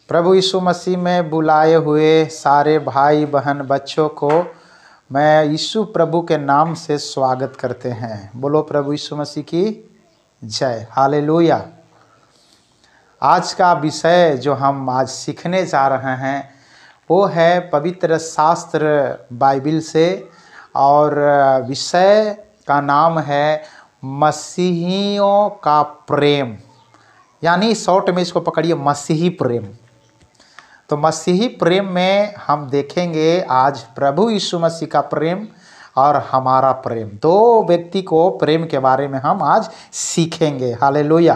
प्रभु यीशु मसीह में बुलाए हुए सारे भाई बहन बच्चों को मैं यीशु प्रभु के नाम से स्वागत करते हैं। बोलो प्रभु यीशु मसीह की जय। हालेलुया। आज का विषय जो हम आज सीखने जा रहे हैं वो है पवित्र शास्त्र बाइबिल से, और विषय का नाम है मसीहियों का प्रेम, यानी शॉर्ट में इसको पकड़िए मसीही प्रेम। तो मसीही प्रेम में हम देखेंगे आज प्रभु यीशु मसीह का प्रेम और हमारा प्रेम, दो व्यक्ति को प्रेम के बारे में हम आज सीखेंगे। हालेलुया।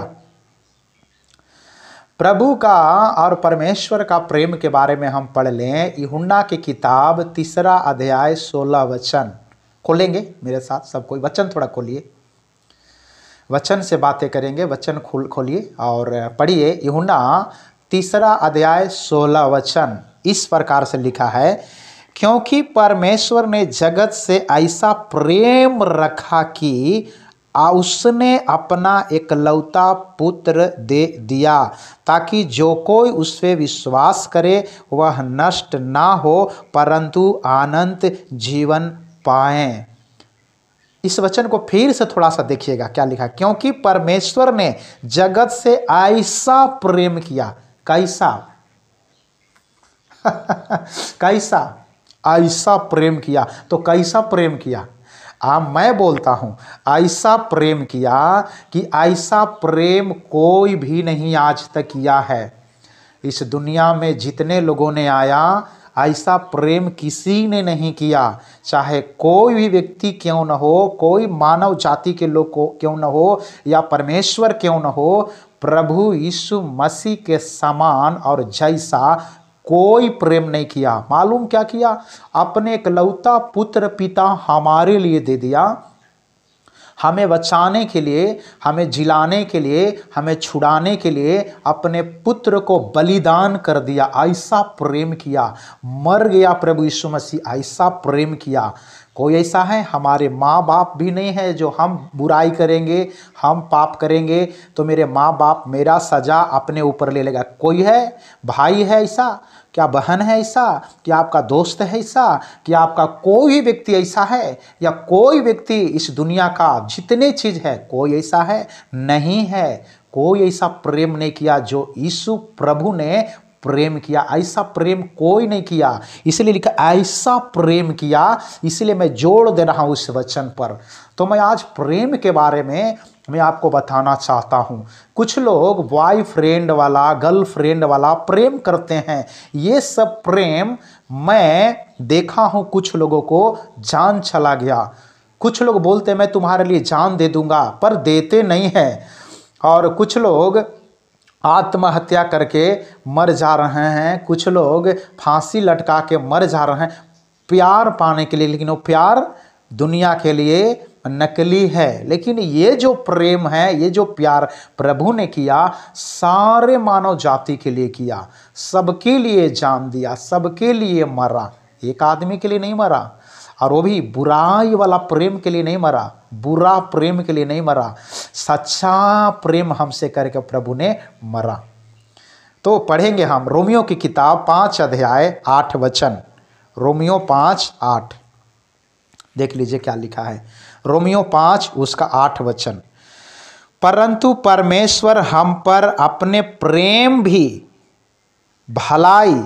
प्रभु का और परमेश्वर का प्रेम के बारे में हम पढ़ लें। यूहन्ना की किताब 3 अध्याय 16 वचन खोलेंगे मेरे साथ। सब कोई वचन थोड़ा खोलिए, वचन से बातें करेंगे। वचन खोलिए और पढ़िए। यूहन्ना 3 अध्याय 16 वचन इस प्रकार से लिखा है, क्योंकि परमेश्वर ने जगत से ऐसा प्रेम रखा कि उसने अपना एकलौता पुत्र दे दिया, ताकि जो कोई उस पे विश्वास करे वह नष्ट ना हो परंतु अनंत जीवन पाएं। इस वचन को फिर से थोड़ा सा देखिएगा क्या लिखा, क्योंकि परमेश्वर ने जगत से ऐसा प्रेम किया। कैसा कैसा ऐसा प्रेम किया। तो कैसा प्रेम किया? मैं बोलता हूं ऐसा प्रेम किया कि ऐसा प्रेम कोई भी नहीं आज तक किया है। इस दुनिया में जितने लोगों ने आया ऐसा प्रेम किसी ने नहीं किया, चाहे कोई भी व्यक्ति क्यों न हो, कोई मानव जाति के लोग को क्यों न हो, या परमेश्वर क्यों न हो, प्रभु यीशु मसीह के समान और जैसा कोई प्रेम नहीं किया। मालूम क्या किया? अपने एकलौता पुत्र पिता हमारे लिए दे दिया, हमें बचाने के लिए, हमें जिलाने के लिए, हमें छुड़ाने के लिए अपने पुत्र को बलिदान कर दिया। ऐसा प्रेम किया, मर गया प्रभु यीशु मसीह, ऐसा प्रेम किया। कोई ऐसा है? हमारे माँ बाप भी नहीं है जो हम बुराई करेंगे, हम पाप करेंगे तो मेरे माँ बाप मेरा सजा अपने ऊपर ले लेगा। कोई है? भाई है ऐसा? क्या बहन है ऐसा? क्या आपका दोस्त है ऐसा? क्या आपका कोई भी व्यक्ति ऐसा है? या कोई व्यक्ति इस दुनिया का जितने चीज है कोई ऐसा है? नहीं है। कोई ऐसा प्रेम नहीं किया जो यीशु प्रभु ने प्रेम किया। ऐसा प्रेम कोई नहीं किया, इसलिए लिखा ऐसा प्रेम किया। इसलिए मैं जोड़ दे रहा हूं इस वचन पर। तो मैं आज प्रेम के बारे में मैं आपको बताना चाहता हूं। कुछ लोग बॉयफ्रेंड वाला, गर्लफ्रेंड वाला प्रेम करते हैं। ये सब प्रेम मैं देखा हूं। कुछ लोगों को जान चला गया। कुछ लोग बोलते मैं तुम्हारे लिए जान दे दूंगा, पर देते नहीं है। और कुछ लोग आत्महत्या करके मर जा रहे हैं, कुछ लोग फांसी लटका के मर जा रहे हैं प्यार पाने के लिए। लेकिन वो प्यार दुनिया के लिए नकली है। लेकिन ये जो प्रेम है, ये जो प्यार प्रभु ने किया, सारे मानव जाति के लिए किया, सबके लिए जान दिया, सबके लिए मरा। एक आदमी के लिए नहीं मरा, और वो भी बुराई वाला प्रेम के लिए नहीं मरा, बुरा प्रेम के लिए नहीं मरा, सच्चा प्रेम हमसे करके प्रभु ने मरा। तो पढ़ेंगे हम रोमियो की किताब 5 अध्याय 8 वचन। रोमियो 5:8 देख लीजिए क्या लिखा है। रोमियो 5 उसका 8 वचन। परंतु परमेश्वर हम पर अपने प्रेम भी भलाई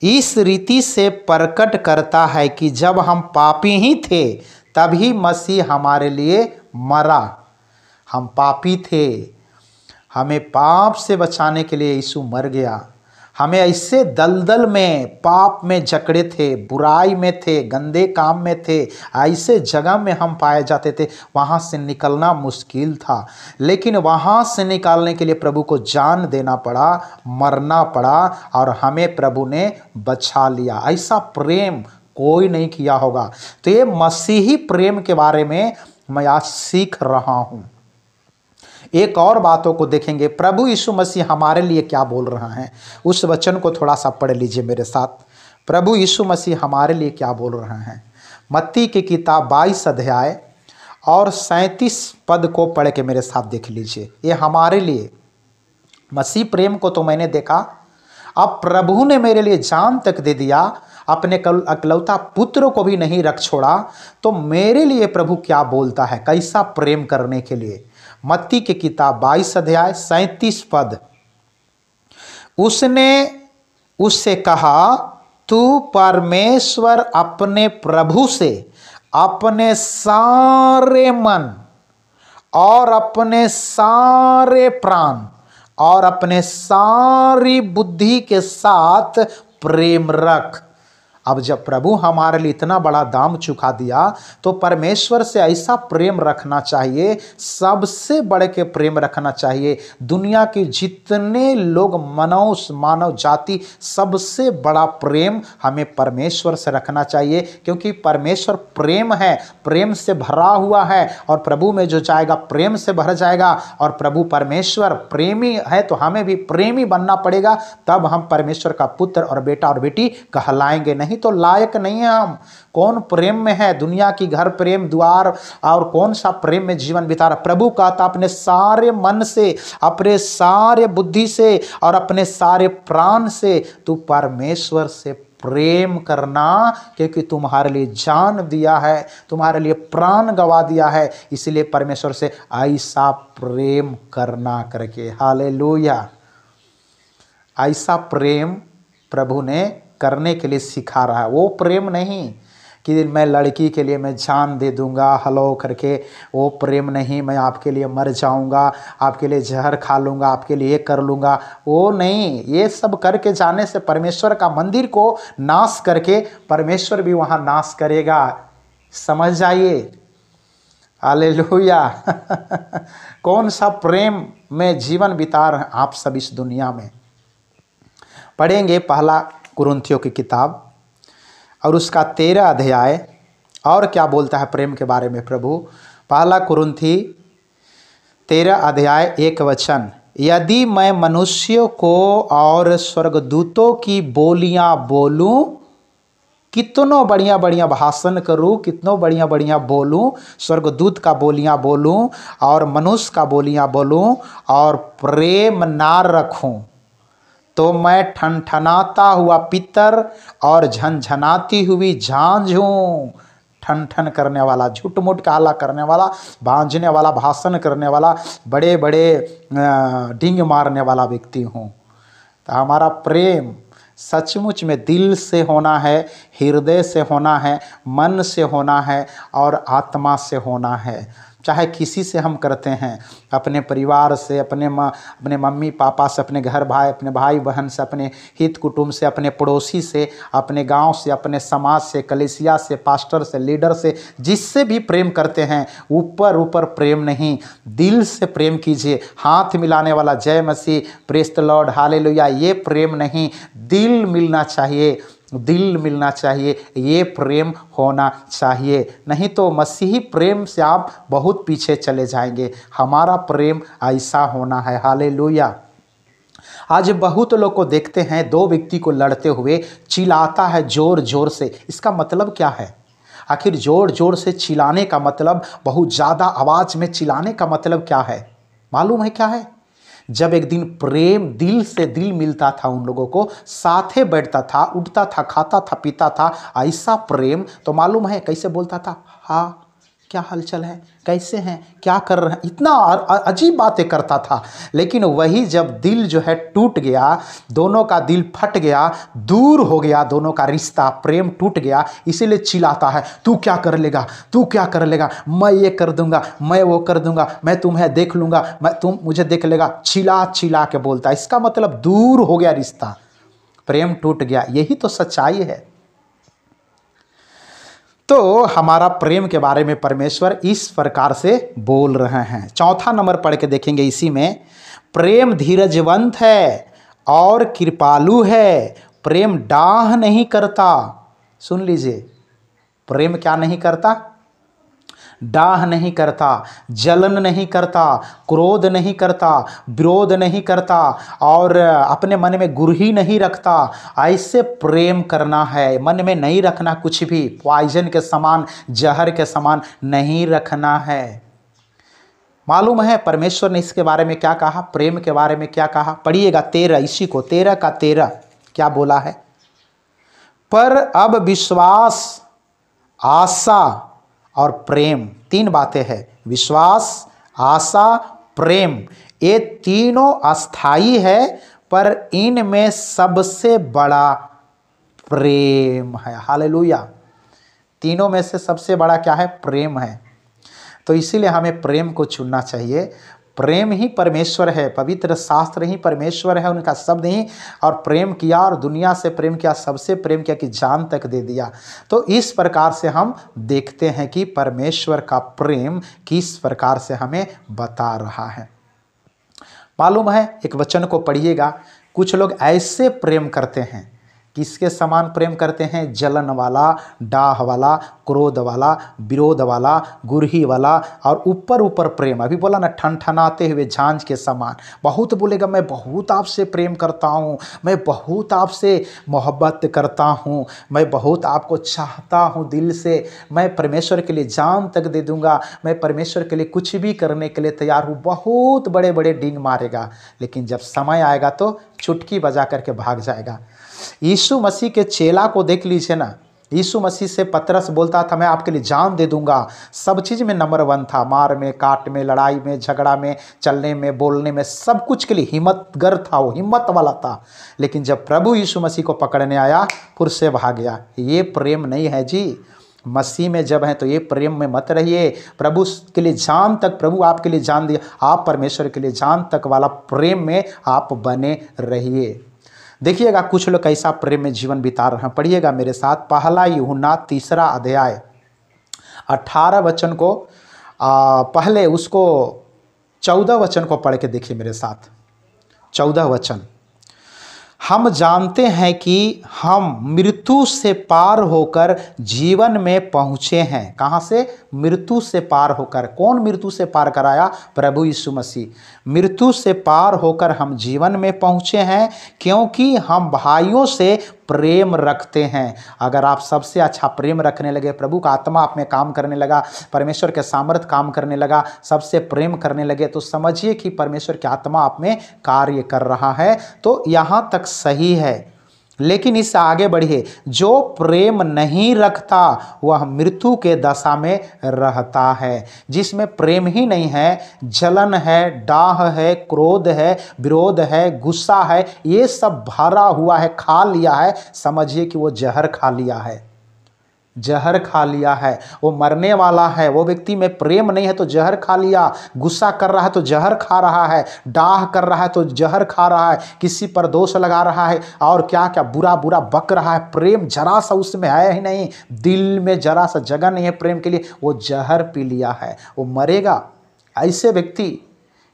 इस रीति से प्रकट करता है कि जब हम पापी ही थे तभी मसीह हमारे लिए मरा। हम पापी थे, हमें पाप से बचाने के लिए यीशु मर गया। हमें ऐसे दलदल में, पाप में जकड़े थे, बुराई में थे, गंदे काम में थे, ऐसे जगह में हम पाए जाते थे, वहाँ से निकलना मुश्किल था। लेकिन वहाँ से निकालने के लिए प्रभु को जान देना पड़ा, मरना पड़ा, और हमें प्रभु ने बचा लिया। ऐसा प्रेम कोई नहीं किया होगा। तो ये मसीही प्रेम के बारे में मैं आज सीख रहा हूँ। एक और बातों को देखेंगे, प्रभु यीशु मसीह हमारे लिए क्या बोल रहा है, उस वचन को थोड़ा सा पढ़ लीजिए मेरे साथ। प्रभु यीशु मसीह हमारे लिए क्या बोल रहे हैं। मत्ती की किताब 22 अध्याय और 37 पद को पढ़ के मेरे साथ देख लीजिए। ये हमारे लिए मसीह प्रेम को तो मैंने देखा, अब प्रभु ने मेरे लिए जान तक दे दिया, अपने अकलौता पुत्र को भी नहीं रख छोड़ा, तो मेरे लिए प्रभु क्या बोलता है कैसा प्रेम करने के लिए। मत्ती की किताब 22 अध्याय 37 पद, उसने उससे कहा, तू परमेश्वर अपने प्रभु से अपने सारे मन और अपने सारे प्राण और अपने सारी बुद्धि के साथ प्रेम रख। अब जब प्रभु हमारे लिए इतना बड़ा दाम चुका दिया, तो परमेश्वर से ऐसा प्रेम रखना चाहिए, सबसे बढ़ के प्रेम रखना चाहिए। दुनिया के जितने लोग मानव जाति, सबसे बड़ा प्रेम हमें परमेश्वर से रखना चाहिए, क्योंकि परमेश्वर प्रेम है, प्रेम से भरा हुआ है, और प्रभु में जो जाएगा प्रेम से भर जाएगा। और प्रभु परमेश्वर प्रेमी है, तो हमें भी प्रेमी बनना पड़ेगा, तब हम परमेश्वर का पुत्र और बेटा और बेटी कहलाएंगे। नहीं तो लायक नहीं है हम। कौन प्रेम में है? दुनिया की घर प्रेम द्वार और कौन सा प्रेम में जीवन बिता रहा। प्रभु कहता अपने सारे मन से, अपने सारे बुद्धि से और अपने सारे प्राण से तू परमेश्वर से प्रेम करना, क्योंकि तुम्हारे लिए जान दिया है, तुम्हारे लिए प्राण गवा दिया है, इसलिए परमेश्वर से ऐसा प्रेम करना करके। हालेलुया। ऐसा प्रेम प्रभु ने करने के लिए सिखा रहा है। वो प्रेम नहीं कि मैं लड़की के लिए मैं जान दे दूंगा हलो करके, वो प्रेम नहीं, मैं आपके लिए मर जाऊंगा, आपके लिए जहर खा लूंगा, आपके लिए कर लूंगा, वो नहीं। ये सब करके जाने से परमेश्वर का मंदिर को नाश करके परमेश्वर भी वहाँ नाश करेगा। समझ जाइए। हालेलुया। कौन सा प्रेम में जीवन बिता रहे हैं आप सब इस दुनिया में। पढ़ेंगे पहला कुरिन्थियों की किताब और उसका 13 अध्याय, और क्या बोलता है प्रेम के बारे में प्रभु। पहला कुरिन्थी 13 अध्याय 1 वचन, यदि मैं मनुष्यों को और स्वर्गदूतों की बोलियां बोलूं, कितनों बढ़िया बढ़िया भाषण करूं, कितनों बढ़िया बढ़िया बोलूं, स्वर्गदूत का बोलियां बोलूं और मनुष्य का बोलियां बोलूं, और प्रेम ना रखूं, तो मैं ठनठनाता हुआ पितर और झनझनाती हुई झांझ हूँ। ठन ठन करने वाला, झूठ मूठ का हल्ला करने वाला, भांजने वाला, भाषण करने वाला, बड़े बड़े डींग मारने वाला व्यक्ति हूँ। तो हमारा प्रेम सचमुच में दिल से होना है, हृदय से होना है, मन से होना है और आत्मा से होना है। चाहे किसी से हम करते हैं, अपने परिवार से, अपने मम्मी पापा से, अपने घर भाई, अपने भाई बहन से, अपने हित कुटुंब से, अपने पड़ोसी से, अपने गांव से, अपने समाज से, कलीसिया से, पास्टर से, लीडर से, जिससे भी प्रेम करते हैं, ऊपर ऊपर प्रेम नहीं, दिल से प्रेम कीजिए। हाथ मिलाने वाला जय मसीह, प्रेज द लॉर्ड, हालेलुया, ये प्रेम नहीं। दिल मिलना चाहिए, दिल मिलना चाहिए, ये प्रेम होना चाहिए। नहीं तो मसीही प्रेम से आप बहुत पीछे चले जाएंगे। हमारा प्रेम ऐसा होना है। हालेलुया। आज बहुत लोग को देखते हैं, दो व्यक्ति को लड़ते हुए, चिल्लाता है जोर जोर से। इसका मतलब क्या है? आखिर जोर जोर से चिल्लाने का मतलब, बहुत ज़्यादा आवाज़ में चिल्लाने का मतलब क्या है? मालूम है क्या है? जब एक दिन प्रेम दिल से दिल मिलता था, उन लोगों को साथे बैठता था, उठता था, खाता था, पीता था, ऐसा प्रेम, तो मालूम है कैसे बोलता था? हाँ, क्या हालचाल है, कैसे हैं, क्या कर रहे हैं, इतना अजीब बातें करता था। लेकिन वही जब दिल जो है टूट गया, दोनों का दिल फट गया, दूर हो गया, दोनों का रिश्ता, प्रेम टूट गया, इसीलिए चिल्लाता है, तू क्या कर लेगा, तू क्या कर लेगा, मैं ये कर दूंगा, मैं वो कर दूंगा, मैं तुम्हें देख लूंगा, तुम मुझे देख लेगा, चिल्ला चिल्ला के बोलता है। इसका मतलब दूर हो गया रिश्ता, प्रेम टूट गया। यही तो सच्चाई है। तो हमारा प्रेम के बारे में परमेश्वर इस प्रकार से बोल रहे हैं। चौथा नंबर पढ़ के देखेंगे इसी में, प्रेम धीरजवंत है और कृपालु है, प्रेम डाह नहीं करता। सुन लीजिए, प्रेम क्या नहीं करता? डाह नहीं करता, जलन नहीं करता, क्रोध नहीं करता, विरोध नहीं करता और अपने मन में गुरही नहीं रखता। ऐसे प्रेम करना है, मन में नहीं रखना कुछ भी, पॉइजन के समान, जहर के समान नहीं रखना है। मालूम है परमेश्वर ने इसके बारे में क्या कहा, प्रेम के बारे में क्या कहा? पढ़िएगा 13, इसी को 13 का 13, क्या बोला है? पर अब विश्वास, आशा और प्रेम, तीन बातें हैं। विश्वास, आशा, प्रेम, ये तीनों अस्थाई है, पर इनमें सबसे बड़ा प्रेम है। हालेलुया। तीनों में से सबसे बड़ा क्या है? प्रेम है। तो इसीलिए हमें प्रेम को चुनना चाहिए। प्रेम ही परमेश्वर है, पवित्र शास्त्र ही परमेश्वर है, उनका शब्द ही। और प्रेम किया और दुनिया से प्रेम किया, सबसे प्रेम किया कि जान तक दे दिया। तो इस प्रकार से हम देखते हैं कि परमेश्वर का प्रेम किस प्रकार से हमें बता रहा है। मालूम है, एक वचन को पढ़िएगा, कुछ लोग ऐसे प्रेम करते हैं, किसके समान प्रेम करते हैं? जलन वाला, डाह वाला, क्रोध वाला, विरोध वाला, गुरही वाला और ऊपर ऊपर प्रेम। अभी बोला ना, ठनठनाते हुए झांझ के समान। बहुत बोलेगा मैं बहुत आपसे प्रेम करता हूँ, मैं बहुत आपसे मोहब्बत करता हूँ, मैं बहुत आपको चाहता हूँ दिल से, मैं परमेश्वर के लिए जान तक दे दूंगा, मैं परमेश्वर के लिए कुछ भी करने के लिए तैयार हूँ। बहुत बड़े बड़े डींग मारेगा, लेकिन जब समय आएगा तो चुटकी बजा करके भाग जाएगा। यीशु मसीह के चेला को देख लीजिए ना, यीशु मसीह से पतरस बोलता था मैं आपके लिए जान दे दूंगा, सब चीज़ में नंबर 1 था, मार में, काट में, लड़ाई में, झगड़ा में, चलने में, बोलने में, सब कुछ के लिए हिम्मतगर था, वो हिम्मत वाला था। लेकिन जब प्रभु यीशु मसीह को पकड़ने आया, फिर से भाग गया। ये प्रेम नहीं है जी। मसीह में जब हैं तो ये प्रेम में मत रहिए। प्रभु के लिए जान तक, प्रभु आपके लिए जान दिया, आप परमेश्वर के लिए जान तक वाला प्रेम में आप बने रहिए। देखिएगा कुछ लोग कैसा प्रेम में जीवन बिता रहे हैं। पढ़िएगा मेरे साथ, पहला यूहन्ना 3 अध्याय 18 वचन को, पहले उसको 14 वचन को पढ़ के देखिए मेरे साथ। 14 वचन, हम जानते हैं कि हम मृत्यु से पार होकर जीवन में पहुँचे हैं। कहाँ से? मृत्यु से पार होकर। कौन मृत्यु से पार कराया? प्रभु यीशु मसीह। मृत्यु से पार होकर हम जीवन में पहुँचे हैं क्योंकि हम भाइयों से प्रेम रखते हैं। अगर आप सबसे अच्छा प्रेम रखने लगे, प्रभु का आत्मा आप में काम करने लगा, परमेश्वर के सामर्थ काम करने लगा, सबसे प्रेम करने लगे, तो समझिए कि परमेश्वर की आत्मा आप में कार्य कर रहा है। तो यहाँ तक सही है, लेकिन इससे आगे बढ़िए। जो प्रेम नहीं रखता वह मृत्यु के दशा में रहता है। जिसमें प्रेम ही नहीं है, जलन है, डाह है, क्रोध है, विरोध है, गुस्सा है, ये सब भरा हुआ है, खा लिया है, समझिए कि वो जहर खा लिया है। जहर खा लिया है, वो मरने वाला है। वो व्यक्ति में प्रेम नहीं है तो जहर खा लिया। गुस्सा कर रहा है तो जहर खा रहा है, डाह कर रहा है तो जहर खा रहा है, किसी पर दोष लगा रहा है और क्या क्या बुरा बुरा बक रहा है। प्रेम जरा सा उसमें है ही नहीं, दिल में जरा सा जगह नहीं है प्रेम के लिए, वो जहर पी लिया है, वो मरेगा। ऐसे व्यक्ति,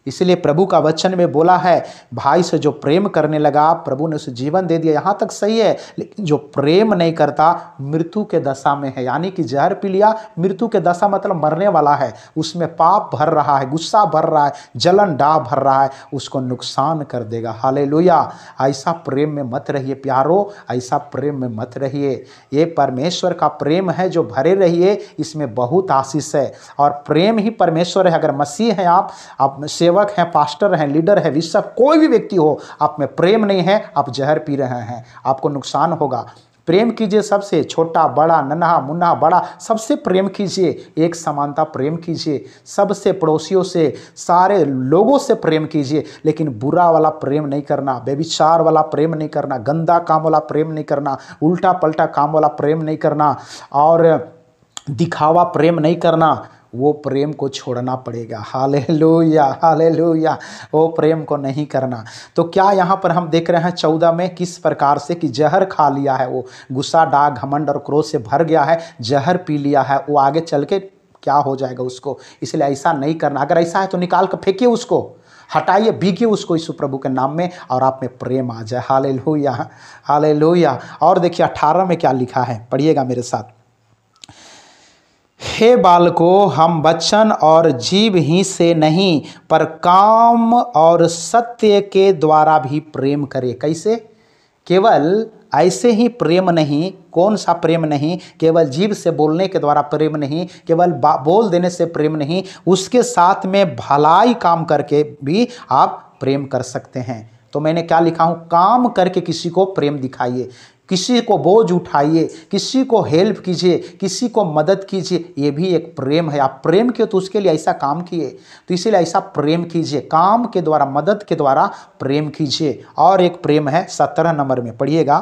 इसलिए प्रभु का वचन में बोला है, भाई से जो प्रेम करने लगा प्रभु ने उसे जीवन दे दिया। यहाँ तक सही है, लेकिन जो प्रेम नहीं करता मृत्यु के दशा में है। यानी कि जहर पी लिया, मृत्यु के दशा मतलब मरने वाला है, उसमें पाप भर रहा है, गुस्सा भर रहा है, जलन डाह भर रहा है, उसको नुकसान कर देगा। हालेलुया। ऐसा प्रेम में मत रहिए प्यारो, ऐसा प्रेम में मत रहिए। ये परमेश्वर का प्रेम है जो भरे रहिए, इसमें बहुत आशीष है। और प्रेम ही परमेश्वर है। अगर मसीह हैं आप सेवक हैं, पास्टर हैं, लीडर है, विश्व कोई भी व्यक्ति हो, आप में प्रेम नहीं है, आप जहर पी रहे हैं, आपको नुकसान होगा। प्रेम कीजिए सबसे, छोटा बड़ा, नन्हा मुन्ना बड़ा, सबसे प्रेम कीजिए। एक समानता प्रेम कीजिए, सबसे, पड़ोसियों से, सारे लोगों से प्रेम कीजिए। लेकिन बुरा वाला प्रेम नहीं करना, व्यभिचार वाला प्रेम नहीं करना, गंदा काम वाला प्रेम नहीं करना, उल्टा पलटा काम वाला प्रेम नहीं करना और दिखावा प्रेम नहीं करना। वो प्रेम को छोड़ना पड़ेगा। Hallelujah, hallelujah. वो प्रेम को नहीं करना। तो क्या यहाँ पर हम देख रहे हैं 14 में किस प्रकार से कि जहर खा लिया है, वो गुस्सा, डाह, घमंड और क्रोध से भर गया है, जहर पी लिया है, वो आगे चल के क्या हो जाएगा उसको। इसलिए ऐसा नहीं करना। अगर ऐसा है तो निकाल कर फेंकिए उसको, हटाइए, भीगिए उसको यीशु प्रभु के नाम में और आप में प्रेम आ जाए। Hallelujah, hallelujah. और देखिए 18 में क्या लिखा है, पढ़िएगा मेरे साथ। हे बालकों, हम वचन और जीव ही से नहीं पर काम और सत्य के द्वारा भी प्रेम करें। कैसे? केवल ऐसे ही प्रेम नहीं। कौन सा प्रेम नहीं? केवल जीव से बोलने के द्वारा प्रेम नहीं, केवल बोल देने से प्रेम नहीं, उसके साथ में भलाई काम करके भी आप प्रेम कर सकते हैं। तो मैंने क्या लिखा हूँ, काम करके किसी को प्रेम दिखाइए, किसी को बोझ उठाइए, किसी को हेल्प कीजिए, किसी को मदद कीजिए, ये भी एक प्रेम है। आप प्रेम किए तो उसके लिए ऐसा काम किए, तो इसीलिए ऐसा प्रेम कीजिए, काम के द्वारा, मदद के द्वारा प्रेम कीजिए। और एक प्रेम है 17 नंबर में, पढ़िएगा।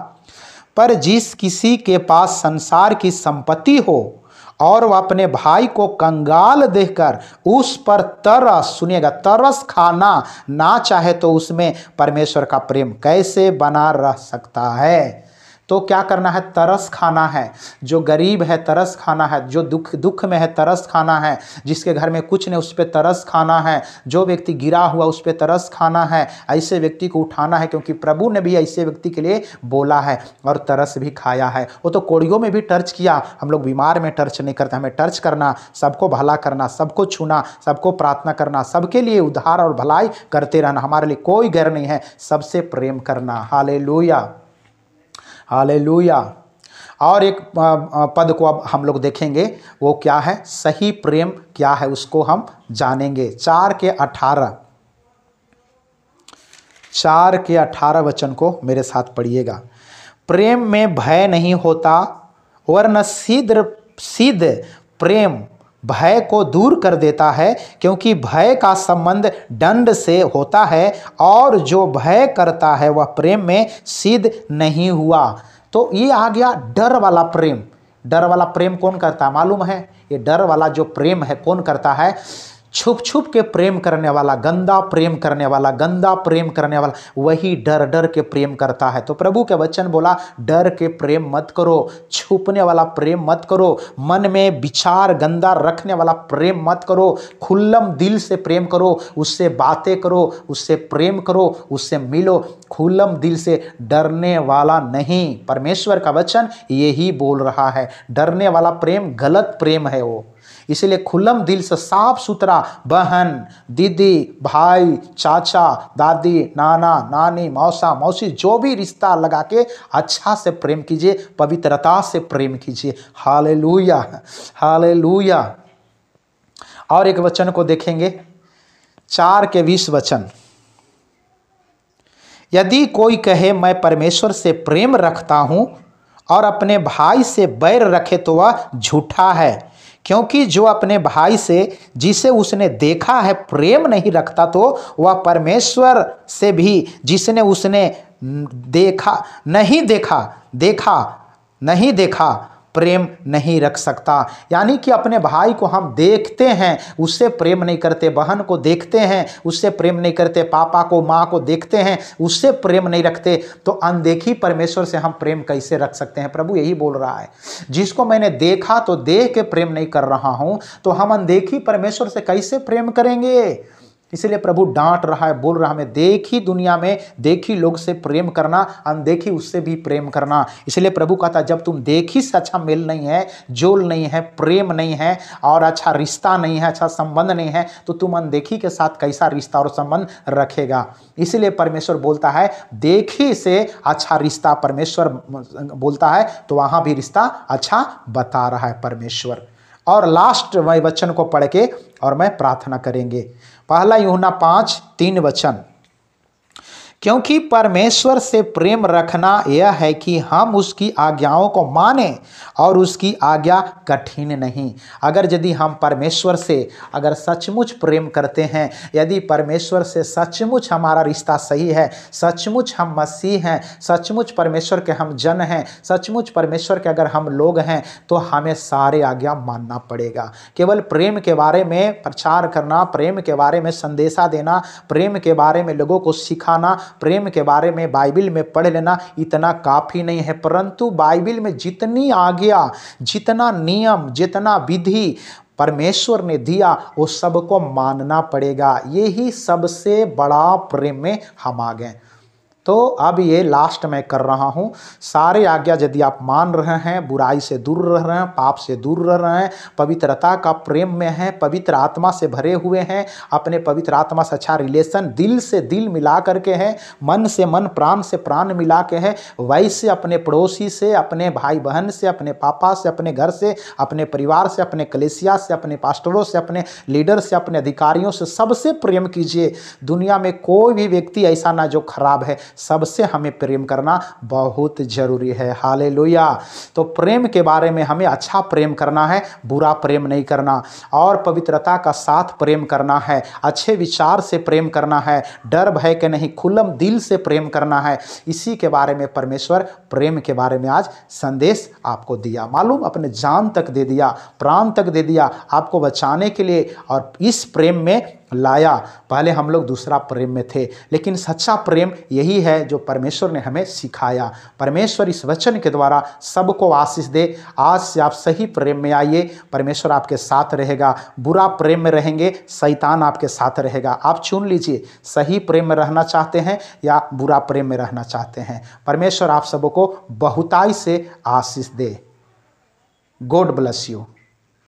पर जिस किसी के पास संसार की संपत्ति हो और वह अपने भाई को कंगाल देखकर उस पर तरस, सुनिएगा, तरस खाना ना चाहे तो उसमें परमेश्वर का प्रेम कैसे बना रह सकता है। तो क्या करना है, तरस खाना है। जो गरीब है तरस खाना है, जो दुख में है तरस खाना है, जिसके घर में कुछ नहीं उस पर तरस खाना है, जो व्यक्ति गिरा हुआ उस पर तरस खाना है, ऐसे व्यक्ति को उठाना है, क्योंकि प्रभु ने भी ऐसे व्यक्ति के लिए बोला है और तरस भी खाया है। वो तो कोड़ियों में भी टर्च किया, हम लोग बीमार में टर्च नहीं करते, हमें टर्च करना, सबको भला करना, सबको छूना, सबको प्रार्थना करना, सबके लिए उद्धार और भलाई करते रहना, हमारे लिए कोई गैर नहीं है, सबसे प्रेम करना। Hallelujah, hallelujah. और एक पद को अब हम लोग देखेंगे, वो क्या है, सही प्रेम क्या है उसको हम जानेंगे। 4 के 18 वचन को मेरे साथ पढ़िएगा। प्रेम में भय नहीं होता, वरन सिद्ध प्रेम भय को दूर कर देता है, क्योंकि भय का संबंध दंड से होता है, और जो भय करता है वह प्रेम में सिद्ध नहीं हुआ। तो ये आ गया डर वाला प्रेम। डर वाला प्रेम कौन करता है मालूम है? ये डर वाला जो प्रेम है कौन करता है? छुप छुप के प्रेम करने वाला, गंदा प्रेम करने वाला, गंदा प्रेम करने वाला, वही डर डर के प्रेम करता है। तो प्रभु के वचन बोला, डर के प्रेम मत करो, छुपने वाला प्रेम मत करो, मन में विचार गंदा रखने वाला प्रेम मत करो, खुल्लम दिल से प्रेम करो, उससे बातें करो, उससे प्रेम करो, उससे मिलो, खुल्लम दिल से, डरने वाला नहीं। परमेश्वर का वचन यही बोल रहा है, डरने वाला प्रेम गलत प्रेम है वो। इसलिए खुल्लम दिल से, साफ सुथरा, बहन, दीदी, भाई, चाचा, दादी, नाना, नानी, मौसा, मौसी, जो भी रिश्ता लगा के अच्छा से प्रेम कीजिए, पवित्रता से प्रेम कीजिए। Hallelujah, hallelujah. और एक वचन को देखेंगे, 4 के 20 वचन। यदि कोई कहे मैं परमेश्वर से प्रेम रखता हूं और अपने भाई से बैर रखे तो वह झूठा है, क्योंकि जो अपने भाई से जिसे उसने देखा है प्रेम नहीं रखता, तो वह परमेश्वर से भी जिसने उसने नहीं देखा प्रेम नहीं रख सकता। यानी कि अपने भाई को हम देखते हैं, उससे प्रेम नहीं करते, बहन को देखते हैं, उससे प्रेम नहीं करते, पापा को, माँ को देखते हैं, उससे प्रेम नहीं रखते, तो अनदेखी परमेश्वर से हम प्रेम कैसे रख सकते हैं? प्रभु यही बोल रहा है, जिसको मैंने देखा तो देख के प्रेम नहीं कर रहा हूं, तो हम अनदेखी परमेश्वर से कैसे प्रेम करेंगे? इसलिए प्रभु डांट रहा है, बोल रहा है, हमें देखी दुनिया में, देखी लोग से प्रेम करना, अनदेखी उससे भी प्रेम करना। इसलिए प्रभु कहता है, जब तुम देखी से अच्छा मेल नहीं है, जोल नहीं है, प्रेम नहीं है, और अच्छा रिश्ता नहीं है, अच्छा संबंध नहीं है, तो तुम अनदेखी के साथ कैसा रिश्ता और संबंध रखेगा? इसलिए परमेश्वर बोलता है, देखी से अच्छा रिश्ता परमेश्वर बोलता है, तो वहां भी रिश्ता अच्छा बता रहा है परमेश्वर। और लास्ट वचन को पढ़ के और मैं प्रार्थना करेंगे। 1 यूहन्ना 5:3 वचन। क्योंकि परमेश्वर से प्रेम रखना यह है कि हम उसकी आज्ञाओं को माने और उसकी आज्ञा कठिन नहीं। अगर यदि हम परमेश्वर से अगर सचमुच प्रेम करते हैं, यदि परमेश्वर से सचमुच हमारा रिश्ता सही है, सचमुच हम मसीह हैं, सचमुच परमेश्वर के हम जन हैं, सचमुच परमेश्वर के अगर हम लोग हैं, तो हमें सारे आज्ञा मानना पड़ेगा। केवल प्रेम के बारे में प्रचार करना, प्रेम के बारे में संदेशा देना, प्रेम के बारे में लोगों को सिखाना, प्रेम के बारे में बाइबिल में पढ़ लेना इतना काफ़ी नहीं है, परंतु बाइबिल में जितनी आज्ञा, जितना नियम, जितना विधि परमेश्वर ने दिया, वो सबको मानना पड़ेगा। यही सबसे बड़ा प्रेम में हम आ गए। तो अब ये लास्ट मैं कर रहा हूँ। सारे आज्ञा यदि आप मान रहे हैं, बुराई से दूर रह रहे हैं, पाप से दूर रह रहे हैं, पवित्रता का प्रेम में हैं, पवित्र आत्मा से भरे हुए हैं, अपने पवित्र आत्मा से अच्छा रिलेशन दिल से दिल मिला करके हैं, मन से मन, प्राण से प्राण मिला के हैं, वैसे अपने पड़ोसी से, अपने भाई बहन से, अपने पापा से, अपने घर से, अपने परिवार से, अपने कलीसिया से, अपने पास्टरों से, अपने लीडर से, अपने अधिकारियों से, सबसे प्रेम कीजिए। दुनिया में कोई भी व्यक्ति ऐसा ना जो खराब है, सबसे हमें प्रेम करना बहुत जरूरी है। हालेलुया। तो प्रेम के बारे में हमें अच्छा प्रेम करना है, बुरा प्रेम नहीं करना, और पवित्रता का साथ प्रेम करना है, अच्छे विचार से प्रेम करना है, डर भय के नहीं, खुल्लम दिल से प्रेम करना है। इसी के बारे में परमेश्वर प्रेम के बारे में आज संदेश आपको दिया, मालूम, अपने जान तक दे दिया, प्राण तक दे दिया आपको बचाने के लिए, और इस प्रेम में लाया। पहले हम लोग दूसरा प्रेम में थे, लेकिन सच्चा प्रेम यही है जो परमेश्वर ने हमें सिखाया। परमेश्वर इस वचन के द्वारा सबको आशीष दे। आज से आप सही प्रेम में आइए, परमेश्वर आपके साथ रहेगा। बुरा प्रेम में रहेंगे, शैतान आपके साथ रहेगा। आप चुन लीजिए, सही प्रेम में रहना चाहते हैं या बुरा प्रेम में रहना चाहते हैं। परमेश्वर आप सबको बहुताई से आशीष दे। God bless you.